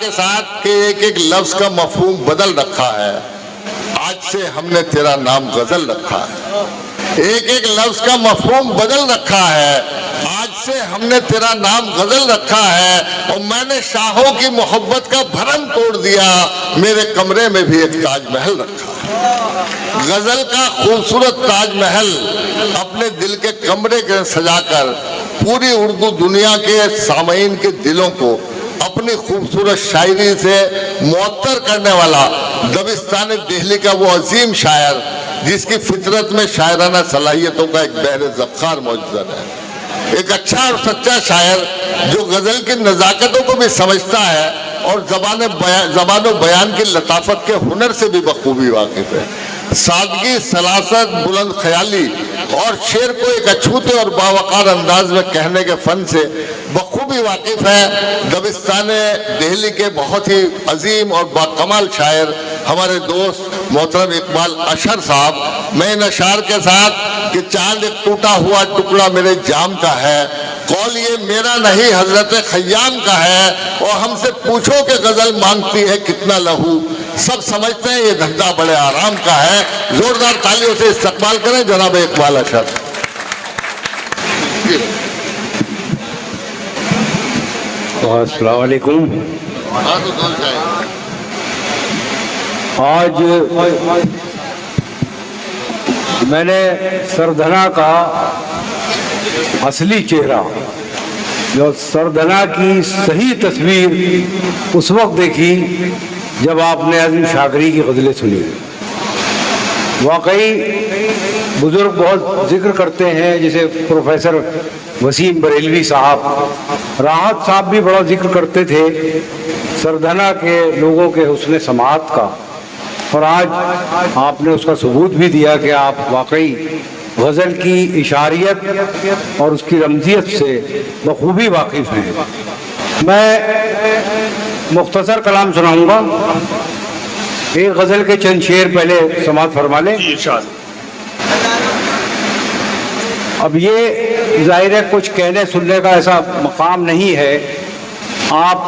के साथ कि एक एक लफ्ज का मफहूम बदल रखा है। आज से हमने तेरा नाम गजल रखा है। एक एक लफ्ज का मफहूम बदल रखा है। आज से हमने तेरा नाम गजल रखा है। और मैंने शाहों की मोहब्बत का भरम तोड़ दिया, मेरे कमरे में भी एक ताजमहल रखा है। गजल का खूबसूरत ताजमहल अपने दिल के कमरे के सजाकर पूरी उर्दू दुनिया के सामीन के दिलों को अपनी खूबसूरत शायरी से मुअत्तर करने वाला दबिस्तान दिल्ली का वो अजीम शायर, जिसकी फितरत में शायराना सलाहियतों का एक बहर ज़फ़्फ़ार मौजूद है। एक अच्छा और सच्चा शायर जो गज़ल की नज़ाकतों को भी समझता है और ज़बान बयान की लताफत के हुनर से भी बखूबी वाकिफ़ है। सादगी, सलासत, बुलंद ख्याली और शेर को एक अछूते और बावकार अंदाज में कहने के फ़न से बखूबी वाकिफ़ है। दबिस्तान दिल्ली के बहुत ही अजीम और बाकमाल शायर हमारे दोस्त मोहतरम इकबाल अशर साहब। मैं इन अशार के साथ कि चांद एक टूटा हुआ टुकड़ा मेरे जाम का है, कौल ये मेरा नहीं हजरत खयाम का है, और हमसे पूछो कि गजल मांगती है कितना लहू, सब समझते हैं ये धंधा बड़े आराम का है। जोरदार तालियों से इस्तकबाल करें जनाब इकबाल अशर। अस्सलाम वालेकुम। आज मैंने सरधना का असली चेहरा, जो सरधना की सही तस्वीर उस वक्त देखी जब आपने आज़म शाकरी की गज़लें सुनी। वाकई बुज़ुर्ग बहुत जिक्र करते हैं, जैसे प्रोफेसर वसीम बरेलवी साहब, राहत साहब भी बड़ा जिक्र करते थे सरधना के लोगों के हुस्न समाअत का, और आज आपने उसका सबूत भी दिया कि आप वाकई गज़ल की इशारियत और उसकी रमजियत से बखूबी वाकिफ़ हैं। मैं मुख्तसर कलाम सुनाऊंगा। एक गज़ल के चंद शेर पहले समाअत फरमा लें। अब ये जाहिर है कुछ कहने सुनने का ऐसा मकाम नहीं है। आप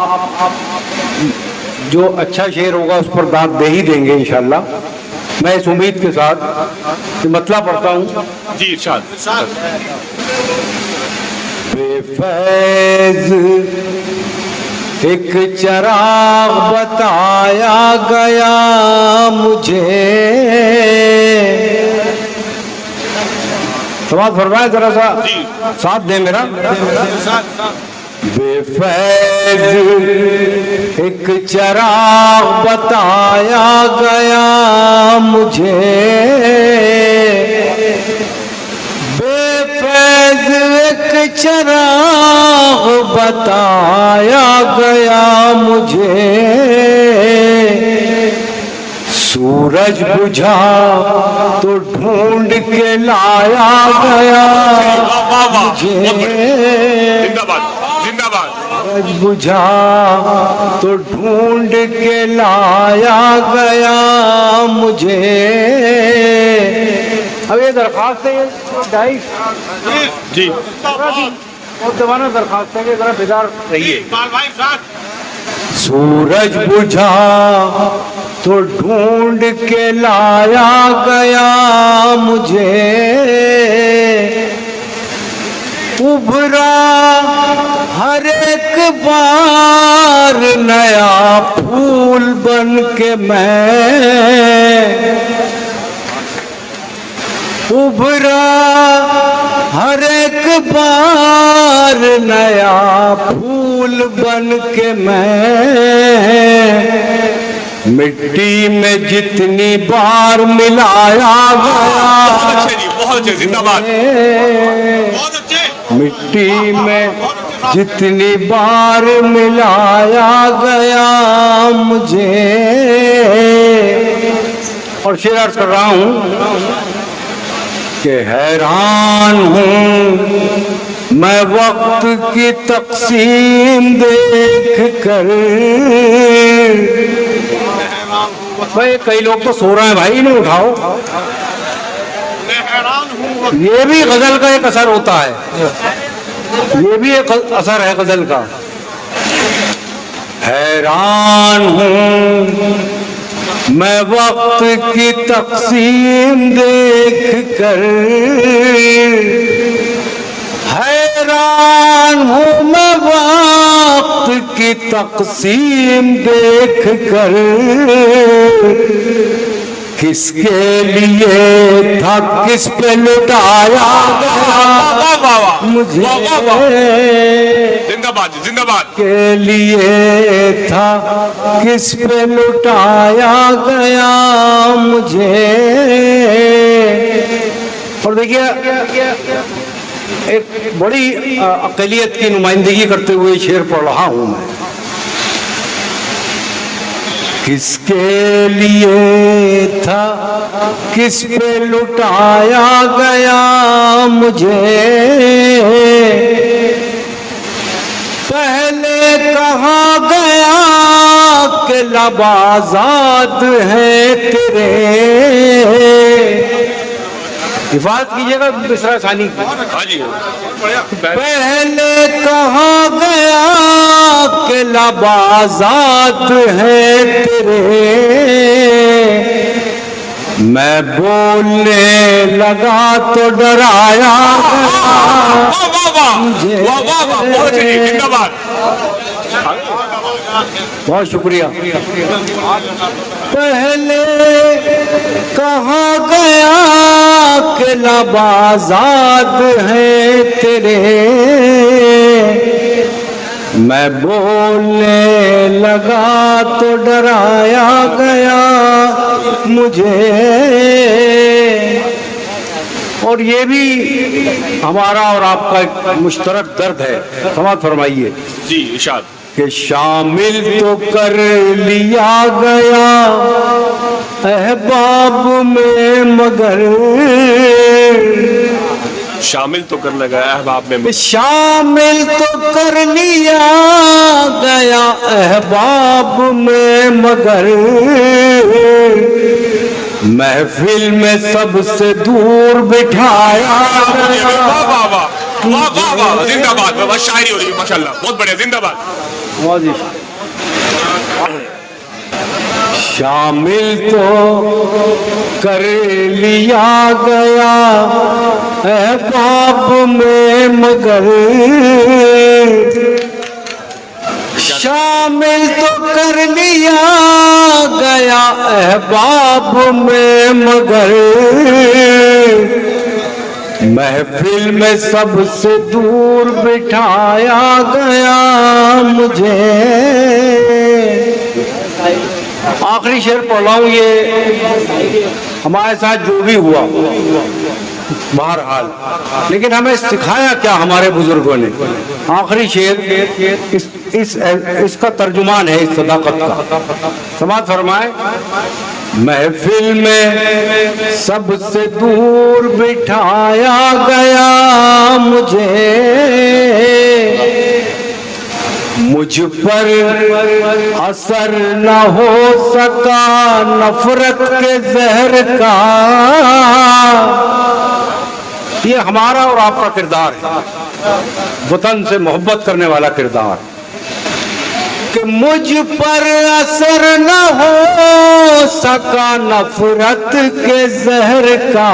जो अच्छा शेर होगा उस पर दाद दे ही देंगे इंशाल्लाह। मैं इस उम्मीद के साथ कि मतलब पढ़ता हूँ। जी इरशाद। बेफैज़ एक चराग बताया गया मुझे, समाअत फरमाए जरा सा साथ दे मेरा। बेफैज़ एक चराग बताया गया मुझे, बेफैज़ एक चराग बताया गया मुझे, सूरज बुझा तो ढूंढ के लाया गया मुझे, सूरज बुझा तो ढूंढ के लाया गया मुझे। अब ये दरख्वास्त है, ये जी और दबाना दरख्वास्त है कि जरा बेदार रहिए। सूरज बुझा तो ढूंढ के लाया गया मुझे, उभरा हर एक बार नया फूल बन के मैं, उभरा हर एक बार नया फूल बन के मैं, मिट्टी में जितनी बार मिलाया गया, बहुत अच्छे, जिंदाबाद, बहुत अच्छे। मिट्टी में जितनी बार मिलाया गया मुझे। और शेर अर्ज कर रहा हूं कि हैरान हूँ मैं वक्त की तकसीम देख कर। भाई कई लोग तो सो रहे हैं भाई, नहीं उठाओ। ये भी गजल का एक असर होता है, ये भी एक असर है गजल का। हैरान हूँ मैं वक्त की तकसीम देख कर, हैरान हूँ मैं वक्त की तकसीम देख कर, किसके लिए था किस पे लुटाया गया मुझे, जिंदाबाद जिंदाबाद। के लिए था किस पे लुटाया गया मुझे। और देखिए एक बड़ी अक़लियत की नुमाइंदगी करते हुए शेर पढ़ रहा हूं मैं। किसके लिए था किस पे लुटाया गया मुझे, पहले कहा गया कि लब आज़ाद है तेरे, हिफाजत कीजिएगा दूसरा सानी की। हाँ जी, पहले कहा गया कि लब आज़ाद है तेरे, मैं बोलने लगा तो डराया गया। जिंदाबाद। बहुत शुक्रिया। पहले कहा गया कि लब आज़ाद है तेरे, मैं बोलने लगा तो डराया गया मुझे। और ये भी हमारा और आपका एक मुश्तरक दर्द है। समाअत फरमाइए जी इरशाद। कि शामिल तो कर लिया गया अहबाब में मगर, शामिल तो कर लगा अहबाब में, शामिल तो कर लिया गया अहबाब में मगर, महफिल में सबसे दूर बिठाया गया। जिंदाबाद। बस शायरी हो रही है माशाल्लाह, बहुत बढ़िया, जिंदाबाद। शामिल तो कर लिया गया अहबाब में मगर, शामिल तो कर लिया गया अहबाब में मगर, महफिल में सबसे दूर बिठाया गया मुझे। आखिरी शेर पढ़ रहा हूं, ये हमारे साथ जो भी हुआ बहरहाल, लेकिन हमें सिखाया क्या हमारे बुजुर्गों ने। आखिरी शेर इसका तर्जुमान है इस सदाकत का। समाअत फरमाए। महफिल में सबसे दूर बिठाया गया मुझे, मुझ पर असर न हो सका नफरत के जहर का। ये हमारा और आपका किरदार है, वतन से मोहब्बत करने वाला किरदार, कि मुझ पर असर न हो सका नफरत के जहर का।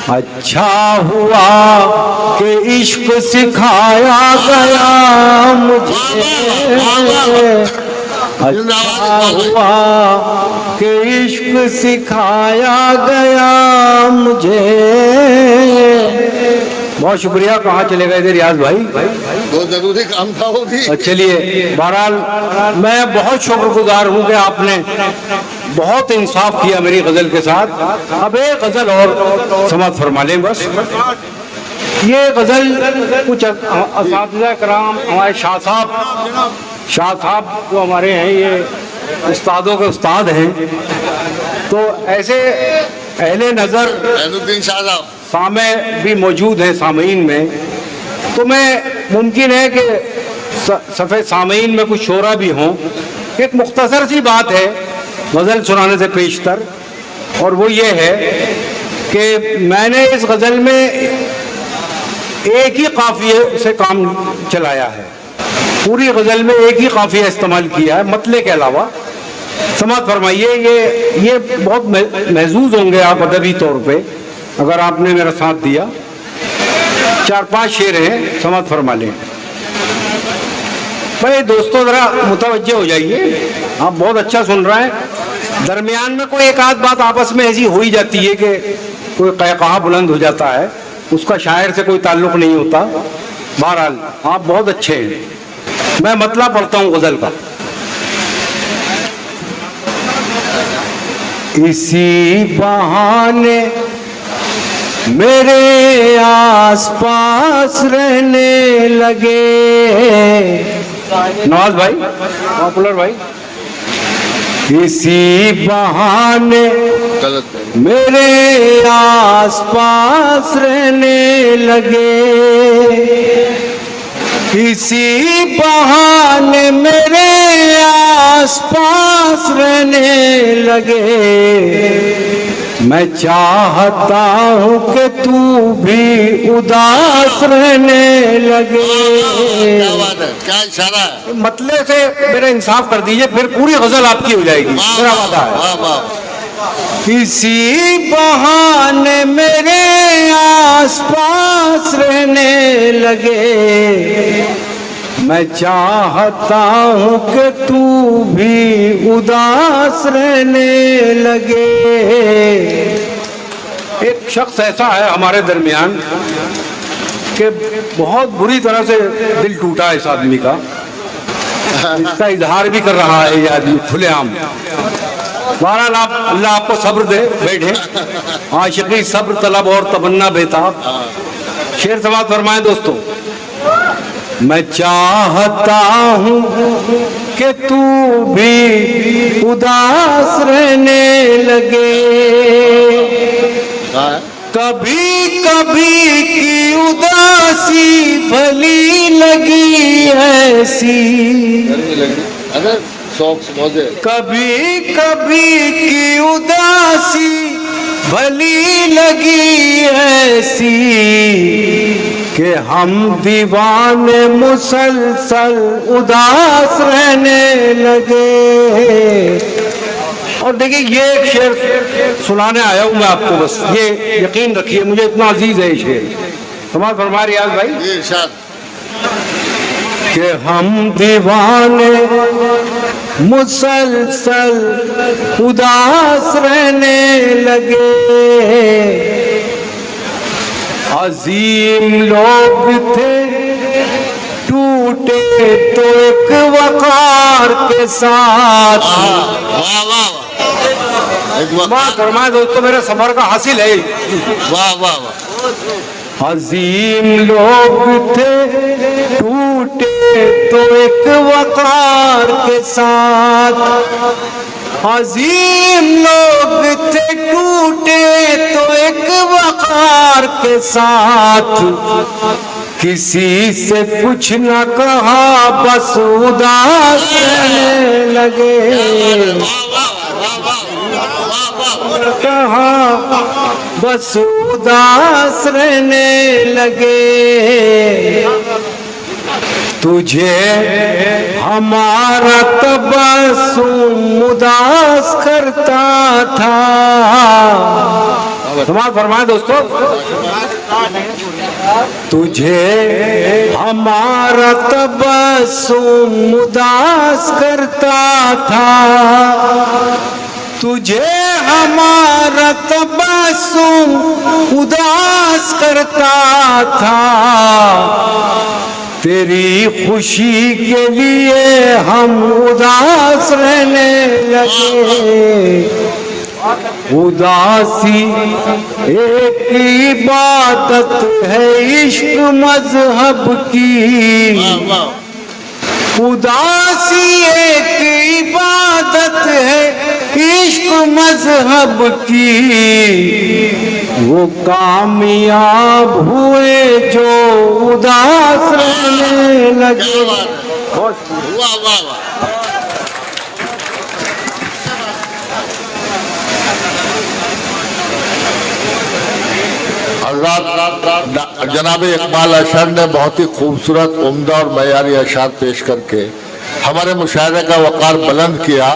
अच्छा हुआ कि इश्क सिखाया गया मुझे, अच्छा हुआ कि इश्क सिखाया गया मुझे। बहुत शुक्रिया। कहाँ चले गए थे रियाज भाई? बहुत जरूरी काम था वो भी। चलिए, बहरहाल मैं बहुत शुक्रगुजार हूँ कि आपने बहुत इंसाफ किया मेरी गजल के साथ। अब एक गजल और समाअत फरमा लें बस। ये गजल कुछ असातिज़ा कराम, हमारे शाह साहब जो हमारे हैं, ये उस्तादों के उस्ताद हैं, तो ऐसे अहले नज़र शाह साहब सामे भी मौजूद हैं सामीन में, तो मैं मुमकिन है कि सफ़े सामीन में कुछ शोरा भी हों। एक मुख्तसर सी बात है गज़ल सुनाने से पेशतर, और वो ये है कि मैंने इस गज़ल में एक ही काफ़िये से काम चलाया है। पूरी गजल में एक ही काफिया इस्तेमाल किया है मतले के अलावा। समात फरमाइए, ये बहुत महजूज होंगे आप अदबी तौर पे अगर आपने मेरा साथ दिया। 4-5 शेर हैं, समात फरमा लें। भाई दोस्तों जरा मुतवज्जे हो जाइए, आप बहुत अच्छा सुन रहे हैं। दरमियान में कोई एक आध बात आपस में ऐसी हो ही जाती है कि कोई कहकहा बुलंद हो जाता है, उसका शायर से कोई ताल्लुक नहीं होता। बहरहाल आप बहुत अच्छे हैं। मैं मतला पढ़ता हूँ गजल का। इसी बहाने मेरे आसपास रहने लगे। नवाज भाई, पॉपुलर भाई। इसी बहाने मेरे आसपास रहने लगे। इसी बहाने मेरे आसपास रहने लगे। मैं चाहता हूँ कि तू भी उदास रहने लगे। क्या बात है, क्या इशारा है। मतले से मेरा इंसाफ कर दीजिए, फिर पूरी गजल आपकी हो जाएगी, मेरा वादा है। वाह वाह। इसी बहाने मेरे आसपास रहने लगे। मैं चाहता हूँ कि तू भी उदास रहने लगे। एक शख्स ऐसा है हमारे दरमियान कि बहुत बुरी तरह से दिल टूटा है इस आदमी का। इसका इजहार भी कर रहा है ये आदमी खुलेआम। बहरहाल आप, अल्लाह आपको सब्र दे। बैठे। आशिकी सब्र तलब और तमन्ना बेताब। शेर समात फरमाएं दोस्तों। मैं चाहता हूँ कि तू भी उदास रहने लगे। कभी कभी की उदासी भली लगी ऐसी। कभी कभी की उदासी भली लगी ऐसी कि हम दीवाने मुसलसल उदास रहने लगे। और देखिए ये एक शेर सुनाने आया हूं मैं आपको, बस ये यकीन रखिए मुझे इतना अजीज है ये शेर। समाज फरमा रियाज भाई कि हम दीवाने मुसलसल उदास रहने लगे। अजीम लोग थे टूटे तो एक वकार के साथ। वाह वाह वाह। फरमाए दोस्तों, मेरे सफर का हासिल है। वाह वाह वाह। अजीम लोग थे टूटे तो एक वकार के साथ। अजीम लोग थे टूटे तो एक वकार के साथ। किसी से कुछ न कहा बस उदास रहने लगे। कहा बस उदास रहने लगे। तुझे हमारा तबस्सुम उदास करता था। समाज फरमाए दोस्तों। तुझे हमारा तबस्सुम उदास करता था। तुझे हमारा तबस्सुम उदास करता था। तेरी खुशी के लिए हम उदास रहने लगे। उदासी एक इबादत है इश्क मजहब की। उदासी एक इबादत है इश्क मजहब की। वो कामयाब हुए जो उदास रहने लगे। वाह वाह वाह। हजरत जनाब इकबाल अशर ने बहुत ही खूबसूरत उम्दा और मयारी अशार पेश करके हमारे मुशायरे का वक़ार बुलंद किया।